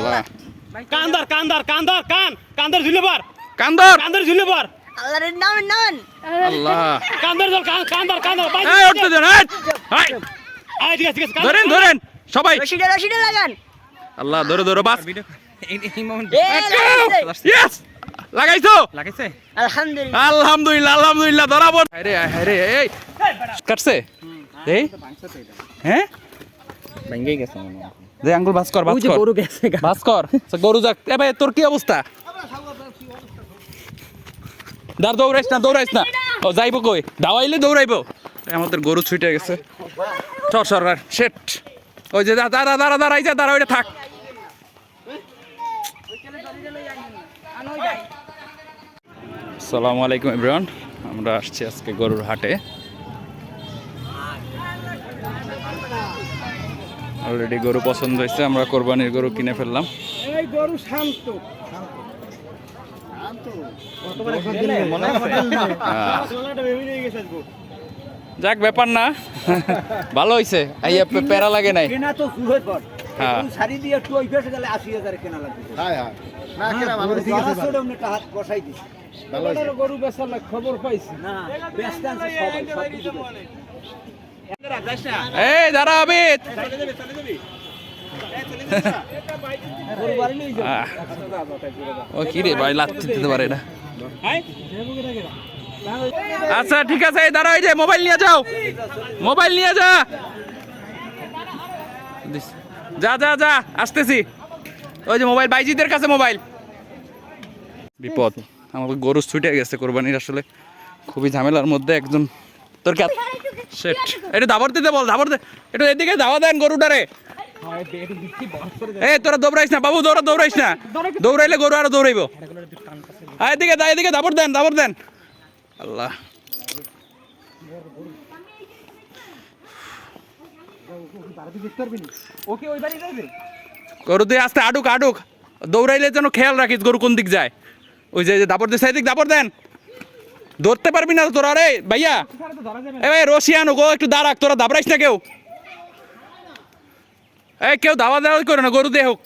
আল্লাহ কান্দার কান্দার কান্দার কান কান্দার ঝুলে পার কান্দর কান্দার ঝুলে পার আল্লাহর নাম আল্লাহ কান্দার জল কান্দার কান্দার এই উঠতে দেন এই আয় ঠিক আছে ধরেন ধরেন সবাই রশিদে লাগান আল্লাহ ধরে ধরে বাস এই মোমেন্ট ইয়েস লাগাইছো লাগাইছে আলহামদুলিল্লাহ আলহামদুলিল্লাহ আলহামদুলিল্লাহ ধরা পড় আরে এই কাটছে এই হ্যাঁ ভেঙে গেছে মনে হয় যে আঙ্গুল বাস কর ওই যে গরু গেছে বাস কর গরু যাক এ ভাই তোর কি অবস্থা দৌড়াইস না ও যাইবো কই দাওয়াইলে দৌড়াইবো আমাদের গরু ছুটে গেছে চর সরকার শেট ওই যে দাঁড়াই যা দাঁড়া ওইটা থাক আসসালামু আলাইকুম এভরিওয়ান আমরা আসছি আজকে গরুর হাটে অলরেডি গরু পছন্দ হয়েছে আমরা কোরবানির গরু কিনে ফেললাম এই গরু শান্ত যাক ব্যাপার না ভালো হইছে আইয়া প্যারা লাগে নাই কেনা তো সুহে পড় হ্যাঁ সারি দিয়ে একটু ওই পেছে গেলে 80,000 কেনা লাগবে হ্যাঁ হ্যাঁ না কেনা ভালো ঠিক আছে ভালো একটা হাত বসাই দিছি ভালো হইছে গরু বেচার লাগ খবর পাইছি না ব্যস্ত আছে সবাই সব কিছু এই দাঁড়া আবিদ ও কি রে ভাই লাত্তি দিতে পারে না আচ্ছা ঠিক আছে এই দাঁড়া এই যে মোবাইল নিয়ে যাও মোবাইল নিয়ে যা যা যা যা আসতেছি ওই যে মোবাইল বাইজিদের কাছে মোবাইল বিপদ আমাকে গরু ছুটে গেছে কোরবানির আসলে খুবই ঝামেলার মধ্যে একজন তোর কে সেট এটা দাবর দিতে বল দাবর দে একটু এদিকে দাওয়া দেন গরুটারে এই তোরা দৌড়াইস না বাবু দৌড়াইস না দৌড়াইলে গরু আরো দৌড়াইবো এদিকে দাবর দেন আল্লাহ গরু দিয়ে আস্তে আডুক দৌড়াইলে যেন খেয়াল রাখিস গরু কোন দিক যায় ওই যে দাবর দিয়ে সাইদিক দাবর দেন ধরতে পারবি না তোরা রে ভাইয়া এ ভাই রশিয়ানো গো একটু দাঁড়াক তোরা দাবড়াইস না কেউ এই কেউ দাওয়া করে না গরু দিয়ে হোক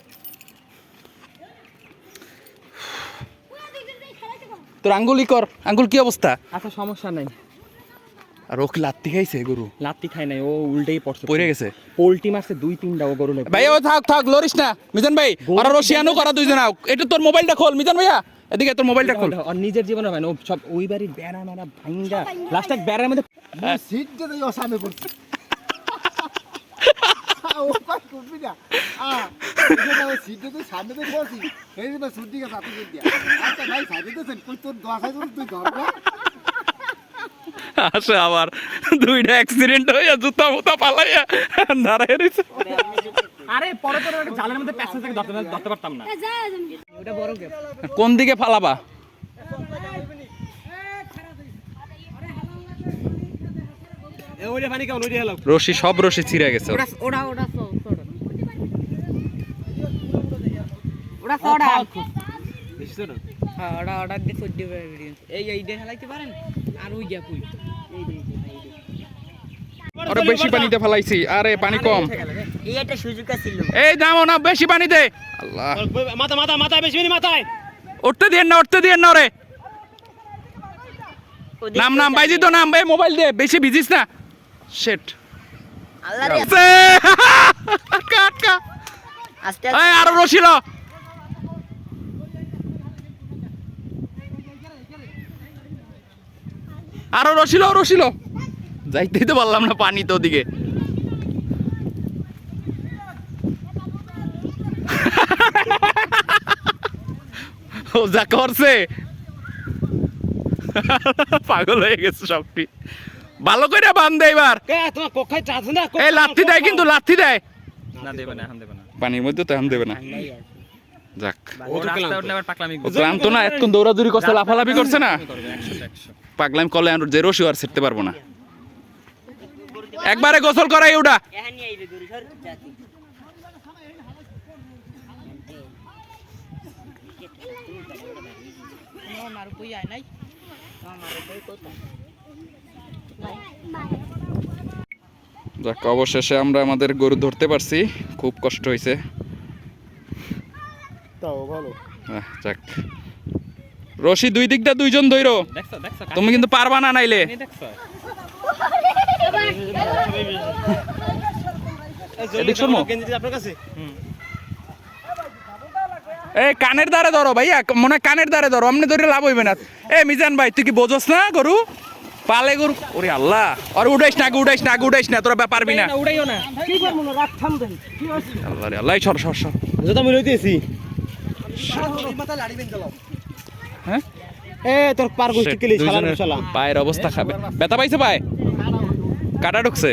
তোর আঙ্গুলি কর আঙ্গুল কি অবস্থা আচ্ছা সমস্যা নাই আর ও কি লাত্তি খাইছে গরু লাত্তি খাই নাই ও উল্টেই পড়ছে পড়ে গেছে পোল্টি মারছে 2-3টা ও গরু ভাই ও থাক লরিস না মিজান ভাই আর রশিয়ানো করা দুইজন এটা তোর মোবাইলটা খোল মিজান ভাইয়া এদিকে তোর মোবাইলটা খোল আর নিজের জীবনে ভাই ও সব ওই বাড়ির বেড়া মারা ভাঙ্গা লাস্ট এক বেড়ার মধ্যে সিট দিয়ে ও সামনে পড়ছে ও পাস করবি না এটা সিট দিয়ে সামনে দিয়ে বসি এই যে সুটি কা সাথে দিয়া আচ্ছা ভাই সাইডে দেন কই তোর 10,000 তুই ধরবা আসে আবার দুইটা অ্যাক্সিডেন্ট হইয়া জুতা মুতা পালাইয়া দাঁড়ায় রইছে আরে পরে তোর একটা জালের মধ্যে প্যাসেজ থেকে ধরতে পারতাম না ওটা বড় গ্যাপ কোন দিকে ফালাবা এ ওইটা পানি কেমন ওইটা হলো রশি সব রশি ছিঁড়ে গেছে ওটা সড়া বেশি ছোট হ্যাঁ ওটা দিয়ে সহ্য করে এই দিয়ে হেলাইতে পারেন আর ওই গ্যাপ ওই আরে বেশি পানিতে ফেলাইছি আরে পানি কম এই একটা সুযোগ ছিল এই নামো না বেশি পানি দে আল্লাহ মাথায় বেশি মাথায় উঠতে দিয়েন না রে নাম বাইজি তো নাম এই মোবাইল দে বেশি ভিজিস না শিট আল্লাহ আটকা আস্তে এই আরো রশি ল আরো রশি ল যাইতেই তো পারলাম না পানি তো ওদিকে ও যা করছে পাগল হয়ে গেছে সবটি ভালো করে বান্ধে এবার তোমার কখায় চাষ না এই লাথি দেয় কিন্তু লাথি দেয় না দেবে না এখন দেবে না পানির মধ্যে তো এখন দেবে না যাক ও রাস্তায় উঠলে আবার পাকলামি ও ক্লান্ত না এতক্ষণ দৌড়াদৌড়ি করছে লাফালাফি করছে না পাগলামি করলে আর যে রশি আর ছেড়তে পারবো না একবারে গোসল করাই ওটা এখানে আইবে গরু সর জাতি আমার কই আয় নাই আমার কই কোথা যাক অবশেষে আমরা আমাদের গরু ধরতে পারছি খুব কষ্ট হয়েছে তাও ভালো যাক রশি দুই দিক দিয়ে দুইজন ধইরো দেখছো দেখছো তুমি কিন্তু পারবা না নাইলে দেখছো এদিক শর্মা আপনার কাছে এই কানের দ্বারে ধরো ভাইয়া মনে হয় কানের দ্বারে ধরো অমনি ধরে লাভ হইবে না এ মিজান ভাই তুই কি বোঝস না গরু পালে গরু ওরে আল্লাহ আর উড়াইস না উড়াইস না তোরা পারবি না উড়াইও না কি করবো না রাখ থাম দেন কি হচ্ছে আল্লাহ রে আল্লাহ সর সর সর যত আমি লইতেছি মাথা লাড়ি বেন গেল হ্যাঁ এ তোর পার গুষ্টি কেলি দুইজনের পায়ের অবস্থা খাবে ব্যথা পাইছে পায়ে কাটা ঢুকছে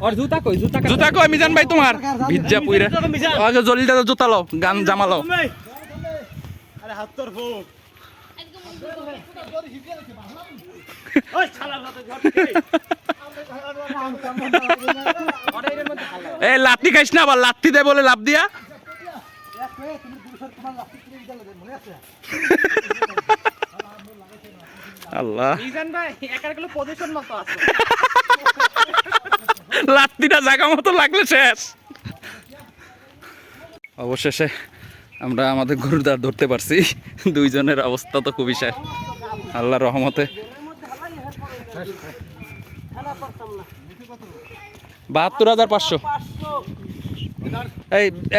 ওর জুতা কই জুতা কই মিজান ভাই তোমার ভিজ্জা পুইরা আগে জলদি জুতা লও গান জামা লও আরে হাত তোর ফোক এ লাত্তি খাইস না আবার লাত্তি দে বলে লাভ দিয়া আল্লাহ মিজান ভাই একার গুলো পজিশন মতো আছে লাত্তিটা জায়গা মতো লাগলে শেষ অবশেষে আমরা আমাদের গরুটা ধরতে পারছি দুইজনের অবস্থা তো খুবই শেষ আল্লাহর রহমতে ৭২,৫০০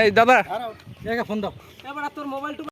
এই দাদা ফোন দাও এবার তোর মোবাইল